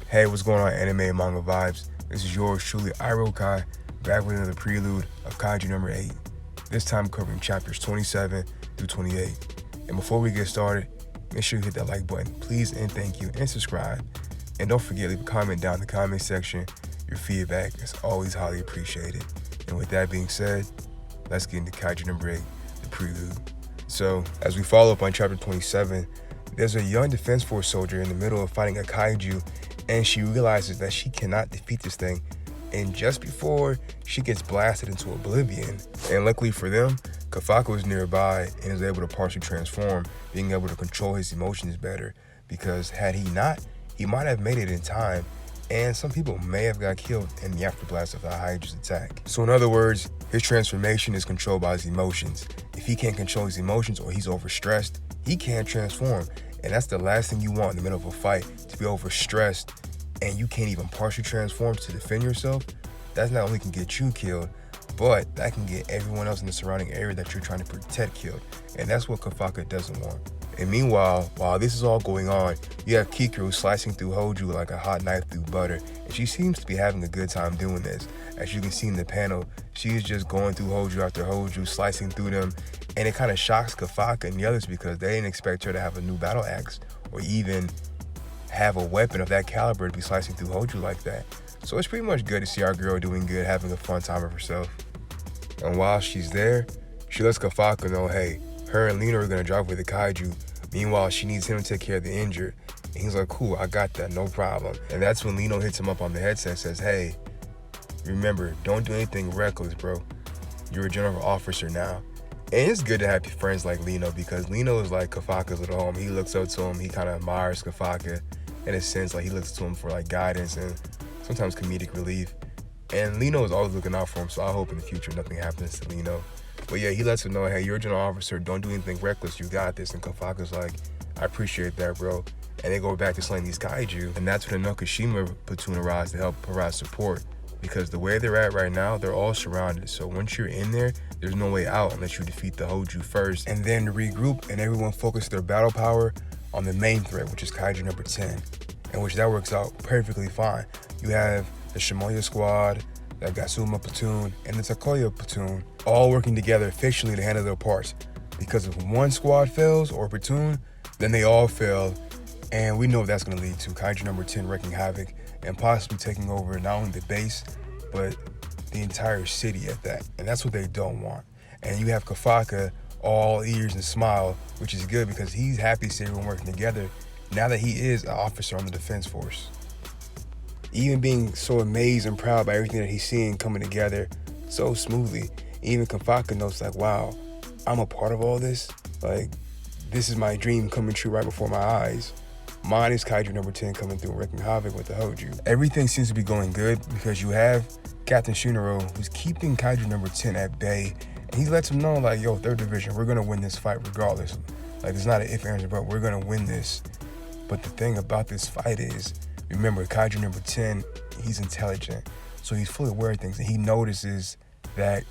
Hey, what's going on, anime and manga vibes? This is yours truly, Kai, back with another prelude of Kaiju No. 8. This time covering chapters 27 through 28. And before we get started, make sure you hit that like button, please and thank you, and subscribe. And don't forget, leave a comment down in the comment section. Your feedback is always highly appreciated. And with that being said, let's get into Kaiju No. 8, the prelude. So, as we follow up on chapter 27, there's a young Defense Force soldier in the middle of fighting a kaiju, and she realizes that she cannot defeat this thing. And just before she gets blasted into oblivion, and luckily for them, Kafka was nearby and is able to partially transform, being able to control his emotions better, because had he not, he might have made it in time, and some people may have got killed in the afterblast of the Hydра's attack. So in other words, his transformation is controlled by his emotions. If he can't control his emotions or he's overstressed, he can't transform. And that's the last thing you want in the middle of a fight, to be overstressed and you can't even partially transform to defend yourself. That not only can get you killed, but that can get everyone else in the surrounding area that you're trying to protect killed. And that's what Kafka doesn't want. And meanwhile, while this is all going on, you have Kikoru slicing through Hoju like a hot knife through butter. And she seems to be having a good time doing this. As you can see in the panel, she is just going through Hoju after Hoju, slicing through them. And it kind of shocks Kafka and the others because they didn't expect her to have a new battle axe or even have a weapon of that caliber to be slicing through Hoju like that. So it's pretty much good to see our girl doing good, having a fun time of herself. And while she's there, she lets Kafka know, hey, her and Leno are going to drive with the kaiju. Meanwhile, she needs him to take care of the injured. And he's like, cool, I got that, no problem. And that's when Leno hits him up on the headset and says, hey, remember, don't do anything reckless, bro. You're a general officer now. And it's good to have friends like Leno, because Leno is like Kafka's little homie. He looks up to him. He kind of admires Kafka in a sense, like he looks to him for like guidance and sometimes comedic relief. And Leno is always looking out for him, so I hope in the future nothing happens to Leno. But yeah, he lets him know, hey, you're a general officer. Don't do anything reckless. You got this. And Kafka's like, I appreciate that, bro. And they go back to slaying these kaiju. And that's when the Nakashima platoon arrives to help provide support. Because the way they're at right now, they're all surrounded. So once you're in there, there's no way out unless you defeat the Hoju first. And then regroup and everyone focus their battle power on the main threat, which is Kaiju No. 10. In which that works out perfectly fine. You have the Shimoya squad, the Gasuma platoon, and the Takoya platoon all working together efficiently to handle their parts. Because if one squad fails or platoon, then they all fail. And we know that's going to lead to Kaiju No. 10 wreaking havoc and possibly taking over not only the base, but the entire city at that. And that's what they don't want. And you have Kafka all ears and smile, which is good because he's happy to see everyone working together now that he is an officer on the Defense Force. Even being so amazed and proud by everything that he's seeing coming together so smoothly. Even Kafka knows, like, wow, I'm a part of all this. Like, this is my dream coming true right before my eyes. Mine is Kaiju No. 10 coming through and wreaking havoc with the Hoju. Everything seems to be going good because you have Captain Shoshiro, who's keeping Kaiju No. 10 at bay. And he lets him know, like, yo, 3rd Division, we're going to win this fight regardless. Like, it's not an if, ands, or but. We're going to win this. But the thing about this fight is, remember, Kaiju No. 10, he's intelligent. So he's fully aware of things. And he notices that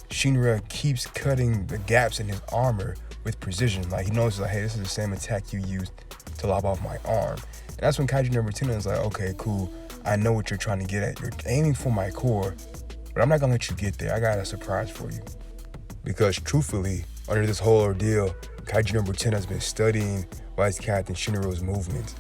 Shinra keeps cutting the gaps in his armor with precision. Like, he knows, like, hey, this is the same attack you used to lop off my arm. And that's when Kaiju No. 10 is like, okay, cool. I know what you're trying to get at. You're aiming for my core, but I'm not going to let you get there. I got a surprise for you. Because truthfully, under this whole ordeal, Kaiju No. 10 has been studying Vice Captain Shiniro's movements.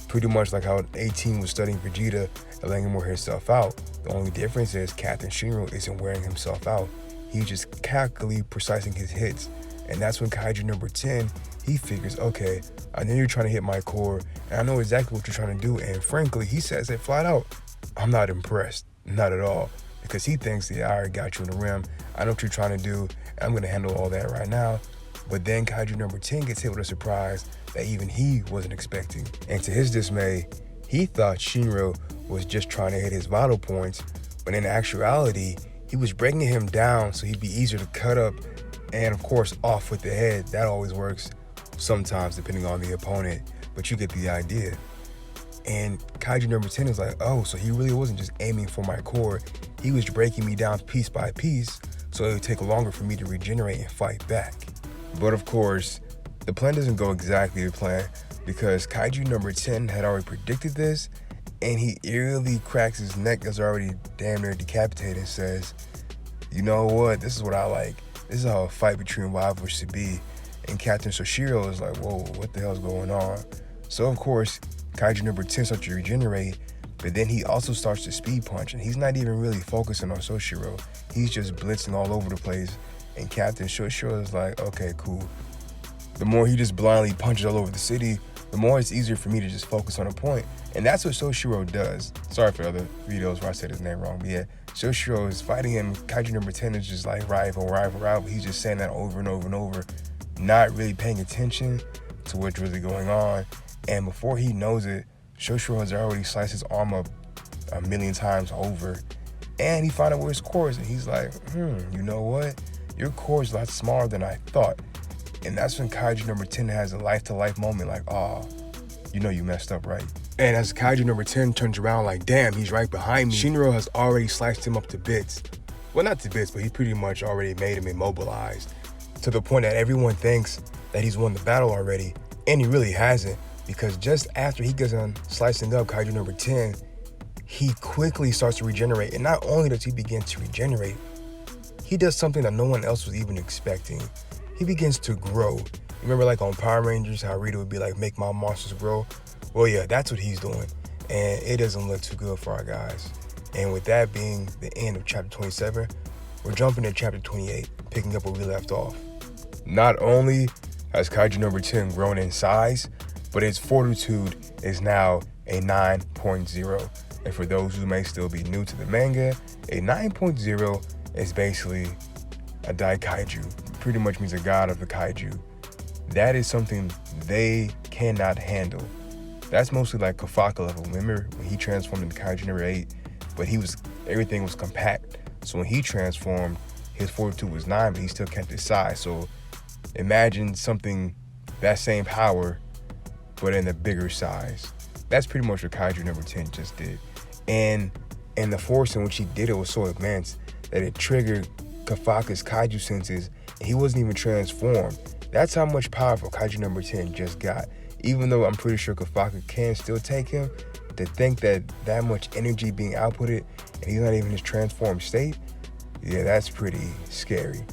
Pretty much like how 18 was studying Vegeta and letting him wear himself out. The only difference is Captain Shinro isn't wearing himself out. He's just calculately precising his hits. And that's when Kaiju No. 10, he figures, okay, I know you're trying to hit my core, and I know exactly what you're trying to do. And frankly, he says it flat out, I'm not impressed, not at all. Because he thinks, yeah, I already got you in the rim. I know what you're trying to do, and I'm going to handle all that right now. But then Kaiju No. 10 gets hit with a surprise that even he wasn't expecting. And to his dismay, he thought Shinro was just trying to hit his vital points, but in actuality, he was breaking him down so he'd be easier to cut up and, of course, off with the head. That always works sometimes depending on the opponent, but you get the idea. And Kaiju No. 10 is like, oh, so he really wasn't just aiming for my core. He was breaking me down piece by piece so it would take longer for me to regenerate and fight back. But of course, the plan doesn't go exactly to plan because Kaiju No. 10 had already predicted this and he eerily cracks his neck that's already damn near decapitated and says, you know what, this is what I like. This is how a fight between rivals should be. And Captain Shoshiro is like, whoa, what the hell's going on? So of course, Kaiju number 10 starts to regenerate, but then he also starts to speed punch, and he's not even really focusing on Shoshiro. He's just blitzing all over the place, and Captain Shoshiro is like, okay, cool. The more he just blindly punches all over the city, the more it's easier for me to just focus on a point. And that's what Shoshiro does. Sorry for other videos where I said his name wrong, but yeah, Shoshiro is fighting him. Kaiju number 10 is just like rival. He's just saying that over and over and over, not really paying attention to what's really going on. And before he knows it, Shoshiro has already sliced his arm up a million times over. And he found out where his core is, and he's like, you know what? Your core is a lot smaller than I thought. And that's when Kaiju number 10 has a life-to-life moment, like, oh, you know you messed up, right? And as Kaiju number 10 turns around like, damn, he's right behind me, Shinro has already sliced him up to bits. Well, not to bits, but he pretty much already made him immobilized, to the point that everyone thinks that he's won the battle already, and he really hasn't, because just after he gets on slicing up Kaiju number 10, he quickly starts to regenerate. And not only does he begin to regenerate, he does something that no one else was even expecting. He begins to grow. Remember, like on Power Rangers, how Rita would be like, make my monsters grow? Well, yeah, that's what he's doing. And it doesn't look too good for our guys. And with that being the end of chapter 27, we're jumping to chapter 28, picking up where we left off. Not only has Kaiju number 10 grown in size, but its fortitude is now a 9.0. And for those who may still be new to the manga, a 9.0 is basically a Daikaiju. Pretty much means a god of the kaiju. That is something they cannot handle. That's mostly like Kafka level. Remember when he transformed into Kaiju number 8, but everything was compact. So when he transformed, his fortitude was 9, but he still kept his size. So imagine something that same power, but in a bigger size. That's pretty much what Kaiju number 10 just did. And the force in which he did it was so immense that it triggered Kafka's kaiju senses, and he wasn't even transformed. That's how much powerful Kaiju number 10 just got. Even though I'm pretty sure Kafka can still take him, to think that much energy being outputted and he's not even in his transformed state, yeah, that's pretty scary.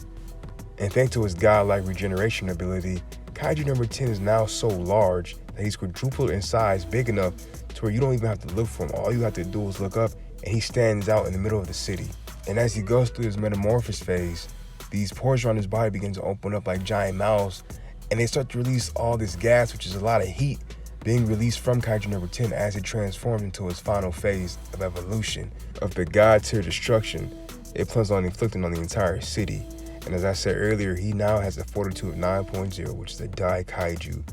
And thanks to his godlike regeneration ability, Kaiju number 10 is now so large that he's quadrupled in size, big enough to where you don't even have to look for him. All you have to do is look up and he stands out in the middle of the city. And as he goes through his metamorphosis phase, these pores around his body begin to open up like giant mouths, and they start to release all this gas, which is a lot of heat being released from Kaiju number 10 as it transforms into his final phase of evolution, of the god tier destruction it plans on inflicting on the entire city. And as I said earlier, he now has a fortitude of 9.0, which is a Daikaiju.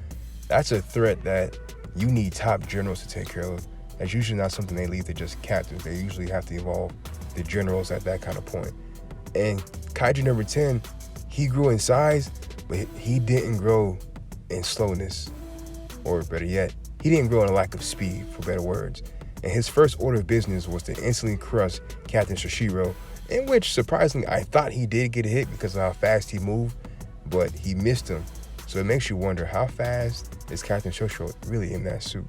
That's a threat that you need top generals to take care of. That's usually not something they leave to just captains. They usually have to evolve the generals at that kind of point. And Kaiju number 10, he grew in size, but he didn't grow in slowness. Or better yet, he didn't grow in a lack of speed, for better words. And his first order of business was to instantly crush Captain Shoshiro, in which, surprisingly, I thought he did get a hit because of how fast he moved, but he missed him. So it makes you wonder, how fast is Captain Shoshiro really in that suit?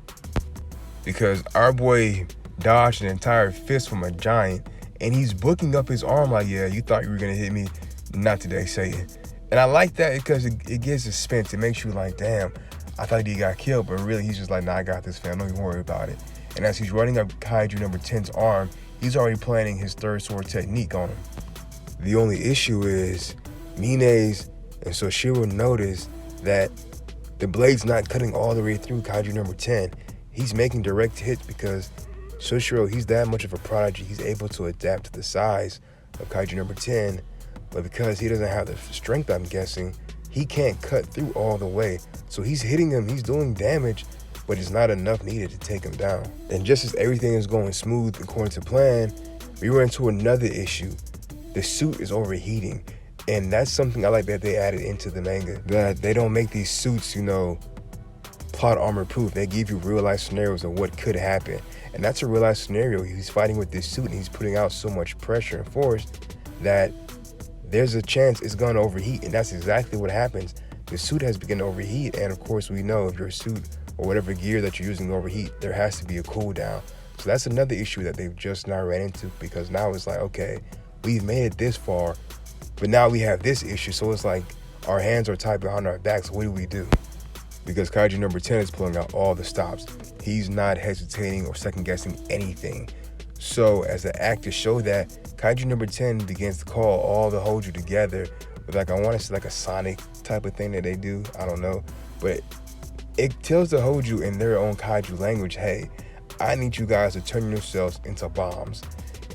Because our boy dodged an entire fist from a giant, and he's booking up his arm like, yeah, you thought you were gonna hit me, not today, Satan. And I like that because it gives suspense. It makes you like, damn, I thought he got killed, but really he's just like, nah, I got this, fam, don't even worry about it. And as he's running up Kaiju number 10's arm, he's already planning his third sword technique on him. The only issue is Minase and Shoshiro notice that the blade's not cutting all the way through Kaiju number 10. He's making direct hits because Shoshiro, he's that much of a prodigy. He's able to adapt to the size of Kaiju number 10, but because he doesn't have the strength, I'm guessing, he can't cut through all the way. So he's hitting him, he's doing damage, but it's not enough needed to take him down. And just as everything is going smooth according to plan, we run into another issue. The suit is overheating. And that's something I like that they added into the manga, that they don't make these suits, plot armor proof. They give you real life scenarios of what could happen. And that's a real life scenario. He's fighting with this suit and he's putting out so much pressure and force that there's a chance it's gonna overheat. And that's exactly what happens. The suit has begun to overheat. And of course we know if your suit or whatever gear that you're using to overheat, there has to be a cooldown. So that's another issue that they've just now ran into, because now it's like, okay, we've made it this far, but now we have this issue. So it's like our hands are tied behind our backs. What do we do? Because Kaiju number 10 is pulling out all the stops. He's not hesitating or second guessing anything. So as the act to show that, Kaiju number 10 begins to call all the Hoju together with, like, I want to say like a sonic type of thing that they do. I don't know. But it tells the Hoju in their own Kaiju language, hey, I need you guys to turn yourselves into bombs.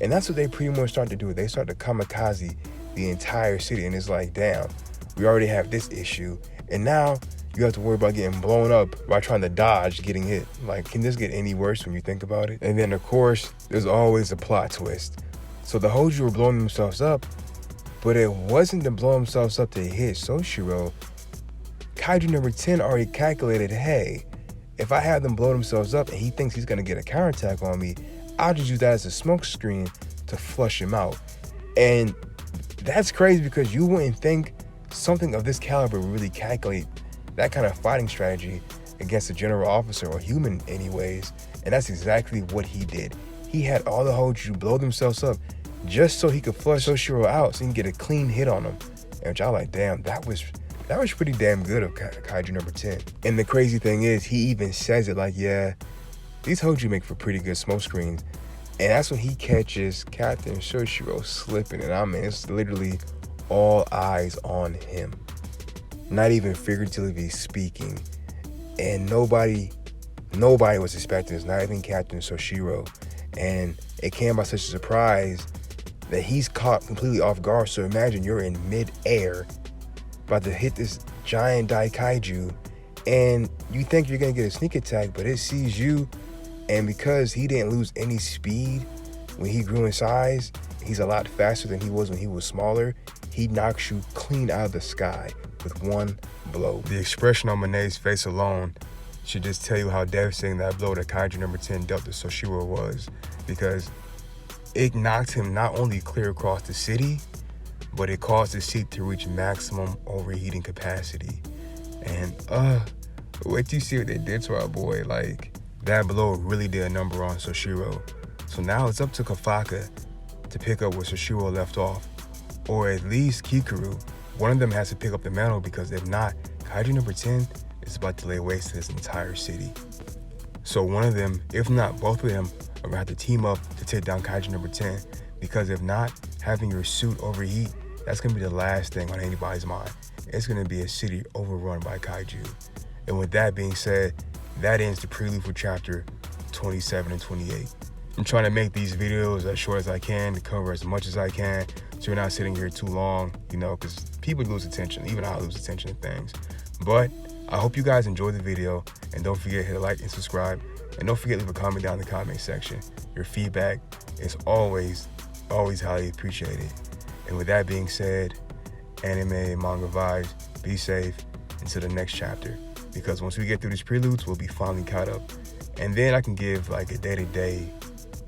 And that's what they pretty much start to do. They start to kamikaze the entire city. And it's like, damn, we already have this issue. And now you have to worry about getting blown up by trying to dodge getting hit. Like, can this get any worse when you think about it? And then, of course, there's always a plot twist. So the Hoju were blowing themselves up, but it wasn't to blow themselves up to hit Shoshiro. Kaiju number 10 already calculated, hey, if I have them blow themselves up and he thinks he's gonna get a counterattack on me, I'll just use that as a smoke screen to flush him out. And that's crazy, because you wouldn't think something of this caliber would really calculate that kind of fighting strategy against a general officer, or human anyways. And that's exactly what he did. He had all the Hoju blow themselves up just so he could flush Shoshiro out, so he can get a clean hit on him. And which I like, damn, that was pretty damn good of Kaiju number 10. And the crazy thing is, he even says it like, yeah, these Hoju make for pretty good smoke screens. And that's when he catches Captain Shoshiro slipping. And I mean, it's literally all eyes on him. Not even figuratively speaking. And nobody was expecting this, not even Captain Shoshiro. And it came by such a surprise that he's caught completely off guard. So imagine you're in mid-air, about to hit this giant Daikaiju, and you think you're gonna get a sneak attack, but it sees you. And because he didn't lose any speed when he grew in size, he's a lot faster than he was when he was smaller. He knocks you clean out of the sky with one blow. The expression on Minase's face alone should just tell you how devastating that blow that Kaiju number 10 dealt to Shoshiro was, because it knocked him not only clear across the city, but it caused the seat to reach maximum overheating capacity. And wait till you see what they did to our boy. Like, that blow really did a number on Shoshiro. So now it's up to Kafka to pick up where Shoshiro left off, or at least Kikoru. One of them has to pick up the mantle, because if not, Kaiju number 10 is about to lay waste to this entire city. So one of them, if not both of them, are gonna have to team up to take down Kaiju number 10, because if not, having your suit overheat, that's gonna be the last thing on anybody's mind. It's gonna be a city overrun by Kaiju. And with that being said, that ends the prelude for chapter 27 and 28. I'm trying to make these videos as short as I can to cover as much as I can, so you're not sitting here too long, you know, because people lose attention. Even I lose attention to things. But I hope you guys enjoyed the video, and don't forget to hit like and subscribe, and don't forget to leave a comment down in the comment section. Your feedback is always highly appreciated. And with that being said, anime and manga vibes, be safe until the next chapter, because once we get through these preludes, we'll be finally caught up, and then I can give like a day-to-day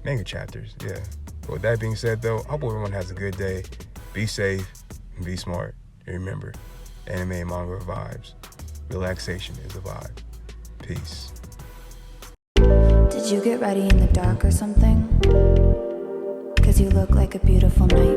manga chapters. Yeah. But with that being said, though, I hope everyone has a good day. Be safe and be smart. And remember, anime and manga vibes. Relaxation is a vibe. Peace. Did you get ready in the dark or something? 'Cause you look like a beautiful night